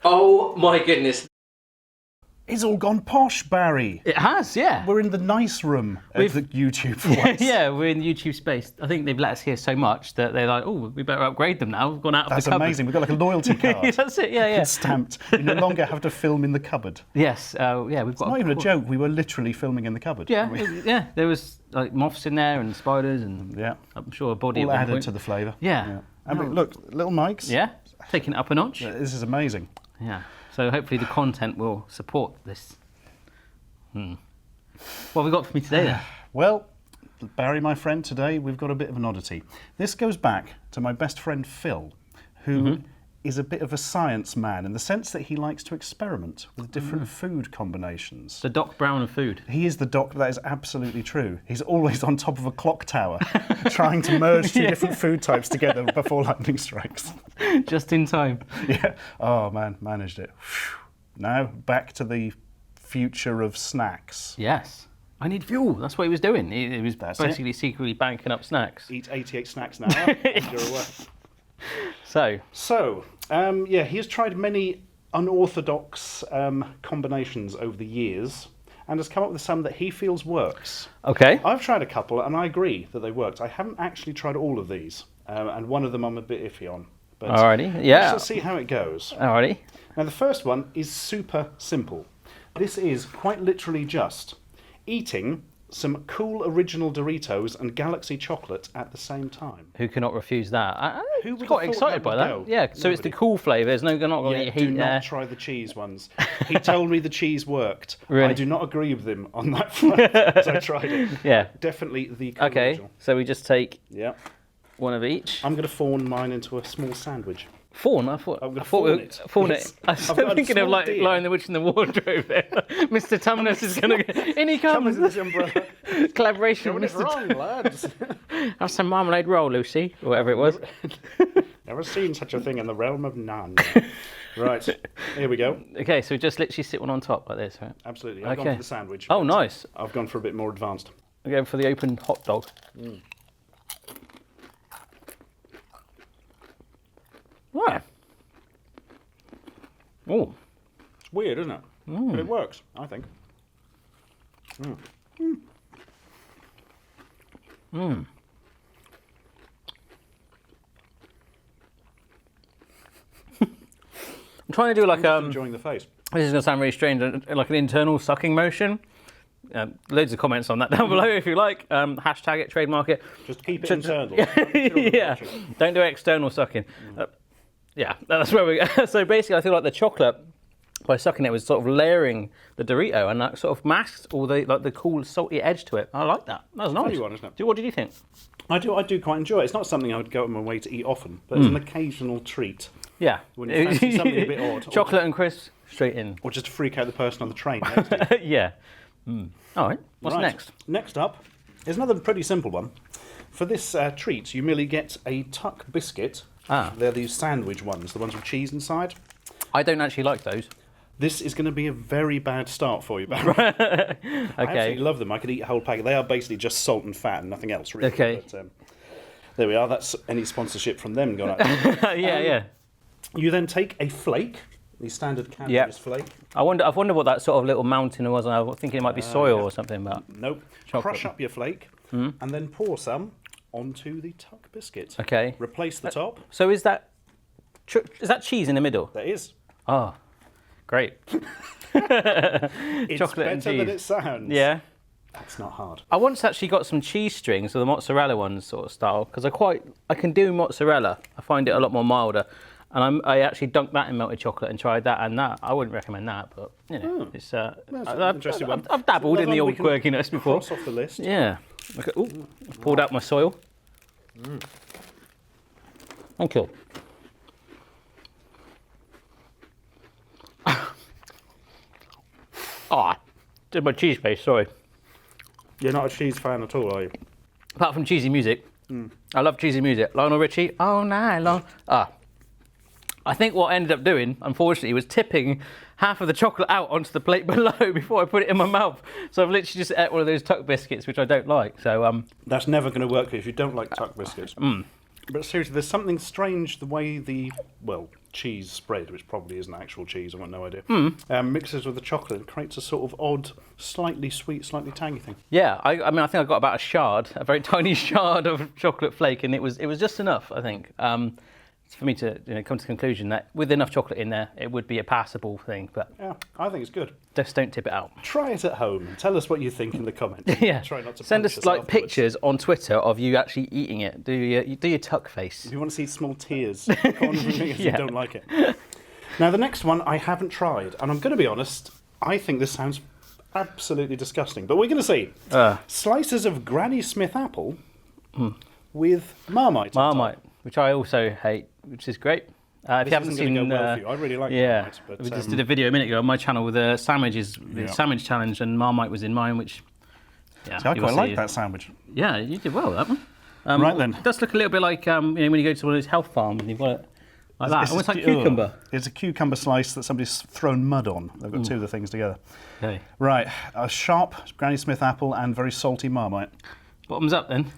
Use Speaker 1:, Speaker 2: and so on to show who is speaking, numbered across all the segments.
Speaker 1: Oh my goodness.
Speaker 2: It's all gone posh, Barry.
Speaker 1: It has, yeah.
Speaker 2: We're in the nice room at the YouTube for once.
Speaker 1: Yeah, we're in YouTube space. I think they've let us here so much that they're like, oh, we better upgrade them now. We've gone out of the cupboard.
Speaker 2: That's amazing. We've got like a loyalty card.
Speaker 1: That's it, yeah.
Speaker 2: It's stamped. You no longer have to film in the cupboard.
Speaker 1: Yes, yeah, we've got.
Speaker 2: It's not even a joke. We were literally filming in the cupboard.
Speaker 1: Yeah, yeah. There was like moths in there and spiders and I'm sure a body.
Speaker 2: All added to the flavour.
Speaker 1: Yeah.
Speaker 2: And look, little mics.
Speaker 1: Yeah, taking it up a notch.
Speaker 2: This is amazing.
Speaker 1: Yeah. So hopefully the content will support this. What have we got for me today then?
Speaker 2: Well, Barry, my friend, today we've got a bit of an oddity. This goes back to my best friend Phil, who is a bit of a science man in the sense that he likes to experiment with different food combinations.
Speaker 1: The Doc Brown of food.
Speaker 2: He is the doc, that is absolutely true. He's always on top of a clock tower trying to merge two different food types together before lightning strikes.
Speaker 1: Just in time.
Speaker 2: Yeah. Oh man, managed it. Now back to the future of snacks.
Speaker 1: Yes. I need fuel. That's what he was doing. He was basically secretly banking up snacks.
Speaker 2: Eat 88 snacks now, and you're away. So, yeah, he has tried many unorthodox combinations over the years and has come up with some that he feels works.
Speaker 1: Okay.
Speaker 2: I've tried a couple and I agree that they worked. I haven't actually tried all of these, and one of them I'm a bit iffy on. But
Speaker 1: alrighty, yeah.
Speaker 2: let's see how it goes.
Speaker 1: Alrighty.
Speaker 2: Now, the first one is super simple. This is quite literally just eating some cool original Doritos and Galaxy chocolate at the same time.
Speaker 1: Who cannot refuse that? I
Speaker 2: Who would
Speaker 1: got
Speaker 2: have thought
Speaker 1: excited
Speaker 2: that
Speaker 1: by
Speaker 2: would
Speaker 1: that.
Speaker 2: go?
Speaker 1: Yeah, so it's the cool flavours. No, you're not going to get heat
Speaker 2: do
Speaker 1: there.
Speaker 2: not try the cheese ones. He told me the cheese worked.
Speaker 1: Really?
Speaker 2: I do not agree with him on that front as I tried it.
Speaker 1: Yeah.
Speaker 2: Definitely the cool
Speaker 1: Okay,
Speaker 2: original.
Speaker 1: so we just take
Speaker 2: Yeah.
Speaker 1: one of each.
Speaker 2: I'm going to fawn mine into a small sandwich.
Speaker 1: Fawn? I thought
Speaker 2: I'm
Speaker 1: I
Speaker 2: gonna
Speaker 1: thought
Speaker 2: fawn
Speaker 1: we
Speaker 2: it.
Speaker 1: fawn
Speaker 2: Yes.
Speaker 1: it. I was
Speaker 2: I've got a
Speaker 1: thinking of
Speaker 2: small
Speaker 1: like
Speaker 2: deer.
Speaker 1: Lion the Witch in the Wardrobe there. Mr. Tumnus is going to... In he comes.
Speaker 2: With this umbrella.
Speaker 1: Collaboration
Speaker 2: Doing
Speaker 1: with
Speaker 2: it
Speaker 1: Mr.
Speaker 2: wrong, lads.
Speaker 1: Have some marmalade roll, Lucy, or whatever it was.
Speaker 2: Never seen such a thing in the realm of none. Right, here we go.
Speaker 1: Okay, so just literally sit one on top like this, right?
Speaker 2: Absolutely. I've gone
Speaker 1: Okay.
Speaker 2: for the sandwich.
Speaker 1: Oh,
Speaker 2: but
Speaker 1: nice.
Speaker 2: I've gone for a bit more advanced.
Speaker 1: I'm going for the open hot dog. Right. Oh.
Speaker 2: It's weird, isn't it? But it works, I think.
Speaker 1: I'm trying to do like
Speaker 2: Enjoying the face.
Speaker 1: this is going to sound really strange, like an internal sucking motion. Loads of comments on that down below if you like. Hashtag it, trademark it.
Speaker 2: Just keep it internal.
Speaker 1: Yeah, don't do external sucking. Yeah, that's where we go. So basically, I feel like the chocolate, by sucking it, was sort of layering the Dorito and that sort of masked all the cool salty edge to it. I like that. That was nice.
Speaker 2: Funny one, isn't it?
Speaker 1: What did you think?
Speaker 2: I do quite enjoy it. It's not something I would go on my way to eat often, but it's an occasional treat.
Speaker 1: Yeah.
Speaker 2: When you fancy something a bit odd.
Speaker 1: Chocolate and crisps, straight in.
Speaker 2: Or just to freak out the person on the train next to you.
Speaker 1: Yeah. All right. What's
Speaker 2: Right.
Speaker 1: next?
Speaker 2: Next up is another pretty simple one. For this treat, you merely get a tuck biscuit. They're these sandwich ones, the ones with cheese inside.
Speaker 1: I don't actually like those.
Speaker 2: This is going to be a very bad start for you, Barry.
Speaker 1: Okay.
Speaker 2: I absolutely love them. I could eat a whole packet. They are basically just salt and fat and nothing else, really.
Speaker 1: Okay.
Speaker 2: But, there we are. That's any sponsorship from them gone out.
Speaker 1: Yeah.
Speaker 2: You then take a flake, the standard cannabis flake.
Speaker 1: I've wondered what that sort of little mountain was. I was thinking it might be soil or something, but
Speaker 2: Nope.
Speaker 1: Chocolate.
Speaker 2: Crush up your flake and then pour some onto the tuck biscuit.
Speaker 1: okay.
Speaker 2: Replace the top.
Speaker 1: So is that cheese in the middle?
Speaker 2: There is.
Speaker 1: Oh, great.
Speaker 2: It's
Speaker 1: Chocolate and
Speaker 2: better than
Speaker 1: cheese.
Speaker 2: it sounds.
Speaker 1: Yeah.
Speaker 2: That's not hard.
Speaker 1: I once actually got some cheese strings, so the mozzarella ones sort of style, because I can do mozzarella. I find it a lot more milder, and I actually dunked that in melted chocolate and tried that and that. I wouldn't recommend that, but you know, it's
Speaker 2: That's an interesting one.
Speaker 1: I've dabbled
Speaker 2: So
Speaker 1: in the
Speaker 2: another
Speaker 1: old
Speaker 2: one we can
Speaker 1: quirkiness before.
Speaker 2: Cross off the list.
Speaker 1: Yeah. Okay. Ooh, I've poured out my soil. Thank you. Did my cheese paste, sorry.
Speaker 2: You're not a cheese fan at all, are you?
Speaker 1: Apart from cheesy music. I love cheesy music. Lionel Richie, all night long. I think what I ended up doing, unfortunately, was tipping half of the chocolate out onto the plate below before I put it in my mouth. So I've literally just ate one of those tuck biscuits, which I don't like. So
Speaker 2: That's never going to work for you if you don't like tuck biscuits. But seriously, there's something strange the way the, cheese spread, which probably isn't actual cheese, I've got no idea, mixes with the chocolate and creates a sort of odd, slightly sweet, slightly tangy thing.
Speaker 1: Yeah, I mean, I think I got about a very tiny shard of chocolate flake, and it was just enough, I think, for me to come to the conclusion that with enough chocolate in there, it would be a passable thing. But
Speaker 2: yeah, I think it's good.
Speaker 1: Just don't tip it out.
Speaker 2: Try it at home and tell us what you think in the comments.
Speaker 1: Yeah,
Speaker 2: try not to
Speaker 1: send us pictures on Twitter of you actually eating it. Do your tuck face.
Speaker 2: If you want to see small tears corner from me if you don't like it. Now the next one I haven't tried, and I'm going to be honest, I think this sounds absolutely disgusting. But we're going to see slices of Granny Smith apple with marmite.
Speaker 1: Marmite, which I also hate, which is great. If you haven't seen,
Speaker 2: go well for you. I really like Marmite. But,
Speaker 1: we just did a video a minute ago on my channel with the sandwiches, the sandwich challenge, and Marmite was in mine, which. Yeah,
Speaker 2: I quite like that sandwich.
Speaker 1: Yeah, you did well with that one.
Speaker 2: Right then.
Speaker 1: It does look a little bit like when you go to one of those health farms and you've got it like that. Almost like cucumber.
Speaker 2: It's a cucumber slice that somebody's thrown mud on. They've got two of the things together.
Speaker 1: Okay.
Speaker 2: Right, a sharp Granny Smith apple and very salty Marmite.
Speaker 1: Bottoms up then.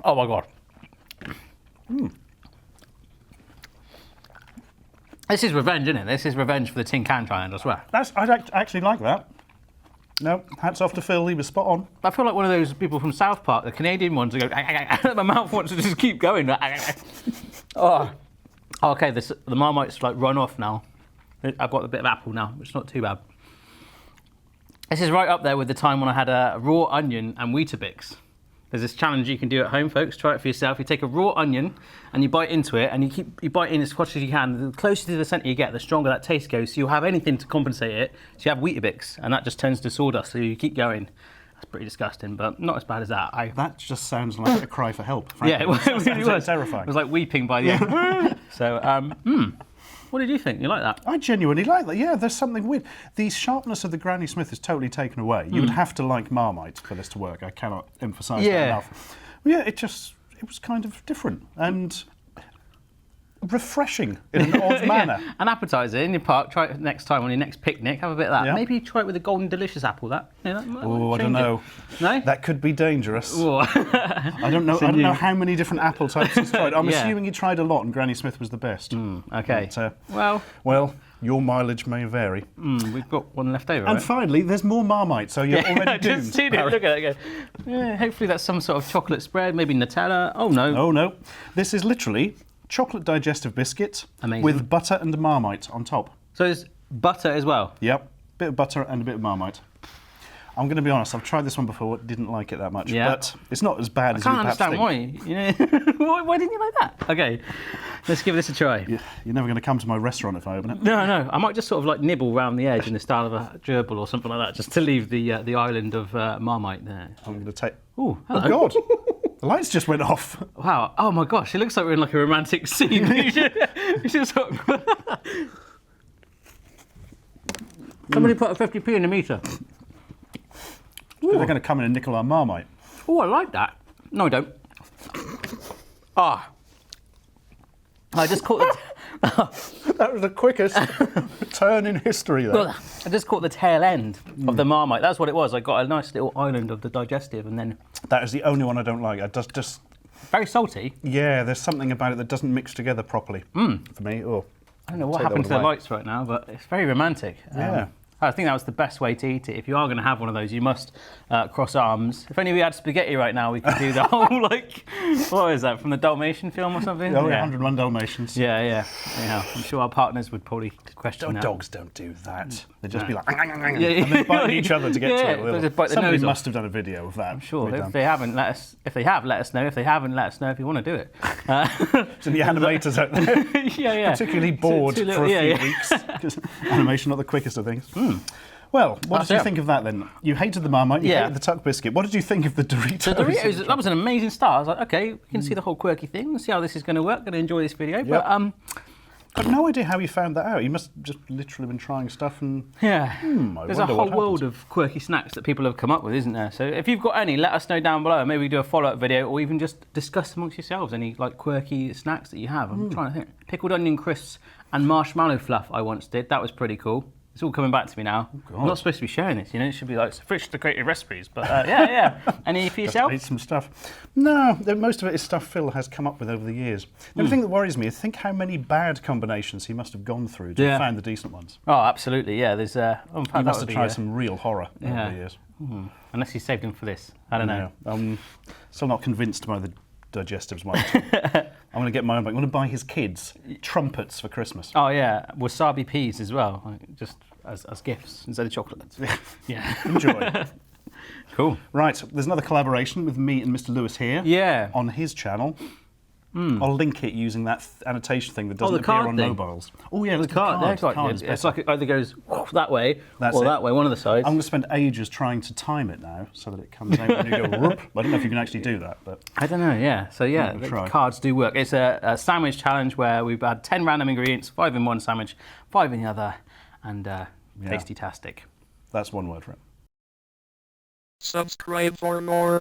Speaker 1: Oh my god. This is revenge, isn't it? This is revenge for the tin can challenge, I swear.
Speaker 2: I actually like that. No, hats off to Phil, he was spot on.
Speaker 1: I feel like one of those people from South Park, the Canadian ones, who go, my mouth wants to just keep going. Okay, the Marmite's like run off now. I've got a bit of apple now, which is not too bad. This is right up there with the time when I had a raw onion and Weetabix. There's this challenge you can do at home, folks. Try it for yourself. You take a raw onion and you bite into it, and you bite in as much as you can. The closer to the centre you get, the stronger that taste goes. So you'll have anything to compensate it. So you have Weetabix, and that just turns to sawdust. So you keep going. That's pretty disgusting, but not as bad as that.
Speaker 2: That just sounds like a cry for help. Frankly.
Speaker 1: Yeah, it really was.
Speaker 2: Terrifying.
Speaker 1: It was like weeping by the end. So, what did you think? You like that?
Speaker 2: I genuinely like that. Yeah, there's something weird. The sharpness of the Granny Smith is totally taken away. You would have to like Marmite for this to work. I cannot emphasise that enough. Yeah, it was kind of different and refreshing in an odd manner.
Speaker 1: Yeah. An appetiser in your park. Try it next time on your next picnic. Have a bit of that.
Speaker 2: Yeah.
Speaker 1: Maybe try it with a golden delicious apple. That
Speaker 2: I don't know.
Speaker 1: No,
Speaker 2: that could be dangerous.
Speaker 1: I
Speaker 2: don't know. I don't know how many different apple types he's tried. I'm
Speaker 1: Yeah.
Speaker 2: assuming he tried a lot, and Granny Smith was the best.
Speaker 1: Okay.
Speaker 2: But,
Speaker 1: well,
Speaker 2: your mileage may vary.
Speaker 1: We've got one left over.
Speaker 2: And
Speaker 1: right?
Speaker 2: finally, there's more Marmite, so you're already doomed.
Speaker 1: Just seen it. Look at it. Yeah, hopefully that's some sort of chocolate spread, maybe Nutella. Oh no.
Speaker 2: Oh no. This is literally chocolate digestive biscuits with butter and Marmite on top.
Speaker 1: So it's butter as well?
Speaker 2: Yep. Bit of butter and a bit of Marmite. I'm going to be honest, I've tried this one before, didn't like it that much, but it's not as bad as you perhaps think.
Speaker 1: I can't understand why. Why didn't you like that? Okay, let's give this a try.
Speaker 2: You're never going to come to my restaurant if I open it.
Speaker 1: No, I might just sort of like nibble round the edge in the style of a gerbil or something like that, just to leave the island of Marmite there.
Speaker 2: I'm going to take...
Speaker 1: Ooh, hello.
Speaker 2: Oh, God. The lights just went off.
Speaker 1: Wow. Oh, my gosh. It looks like we're in like a romantic scene. Somebody put a 50p in the meter.
Speaker 2: They're going to come in and nickel our Marmite.
Speaker 1: Oh, I like that. No, I don't. I just caught the...
Speaker 2: That was the quickest turn in history there.
Speaker 1: Well, I just caught the tail end of the Marmite. That's what it was. I got a nice little island of the digestive and then...
Speaker 2: That is the only one I don't like. I just...
Speaker 1: Very salty.
Speaker 2: Yeah, there's something about it that doesn't mix together properly for me. Oh,
Speaker 1: I don't know what happened to the lights right now, but it's very romantic.
Speaker 2: Yeah.
Speaker 1: I think that was the best way to eat it. If you are going to have one of those, you must cross arms. If only we had spaghetti right now, we could do the whole, like, what is that, from the Dalmatian film or something?
Speaker 2: Oh, yeah. 101 Dalmatians.
Speaker 1: Yeah. I'm sure our partners would probably question that.
Speaker 2: Dogs don't do that. They'd just be like, and then biting each other to get to it.
Speaker 1: Just bite the
Speaker 2: Somebody
Speaker 1: nose
Speaker 2: must have done a video of that.
Speaker 1: I'm sure. If they haven't, let us know. If they haven't, let us know if you want to do it.
Speaker 2: So the animators out there, particularly bored for a few weeks, because animation not the quickest of things. Well, what did you think of that then? You hated the Marmite, you hated the Tuck biscuit. What did you think of the Doritos?
Speaker 1: The Doritos, that was an amazing start. I was like, okay, we can see the whole quirky thing. Let's see how this is going to work. Going to enjoy this video.
Speaker 2: Yep. But I've no idea how you found that out. You must just literally been trying stuff and...
Speaker 1: Yeah. There's a whole world of quirky snacks that people have come up with, isn't there? So if you've got any, let us know down below. Maybe we do a follow-up video or even just discuss amongst yourselves any like quirky snacks that you have. I'm trying to think. Pickled onion crisps and marshmallow fluff I once did. That was pretty cool. It's all coming back to me now.
Speaker 2: God.
Speaker 1: I'm not supposed to be sharing this, you know. It should be like sophisticated recipes. But yeah. Any for yourself?
Speaker 2: Eat some stuff. No, most of it is stuff Phil has come up with over the years. The only thing that worries me is think how many bad combinations he must have gone through to have found the decent ones.
Speaker 1: Oh, absolutely. Yeah. There's.
Speaker 2: He must have tried some real horror over the years.
Speaker 1: Unless he saved him for this. I don't know.
Speaker 2: I'm still not convinced by the Digestives one. I'm going to get my own back. I'm going to buy his kids trumpets for Christmas.
Speaker 1: Oh yeah, wasabi peas as well, like, just as gifts instead of chocolates. Yeah.
Speaker 2: Enjoy.
Speaker 1: Cool.
Speaker 2: Right, there's another collaboration with me and Mr. Lewis here.
Speaker 1: Yeah.
Speaker 2: On his channel. I'll link it using that annotation thing that doesn't
Speaker 1: the
Speaker 2: appear
Speaker 1: card
Speaker 2: on
Speaker 1: thing.
Speaker 2: mobiles. Oh yeah, look at
Speaker 1: Card,
Speaker 2: the card.
Speaker 1: it's like it either goes that way
Speaker 2: That's
Speaker 1: or
Speaker 2: it.
Speaker 1: that way, one of the sides.
Speaker 2: I'm going to spend ages trying to time it now so that it comes out when you go whoop. I don't know if you can actually do that, but
Speaker 1: I don't know, yeah. So yeah,
Speaker 2: I'll
Speaker 1: the
Speaker 2: try.
Speaker 1: cards do work. It's a sandwich challenge where we've had 10 random ingredients, 5 in one sandwich, 5 in the other, and tasty-tastic.
Speaker 2: that's one word for it.
Speaker 3: Subscribe for more.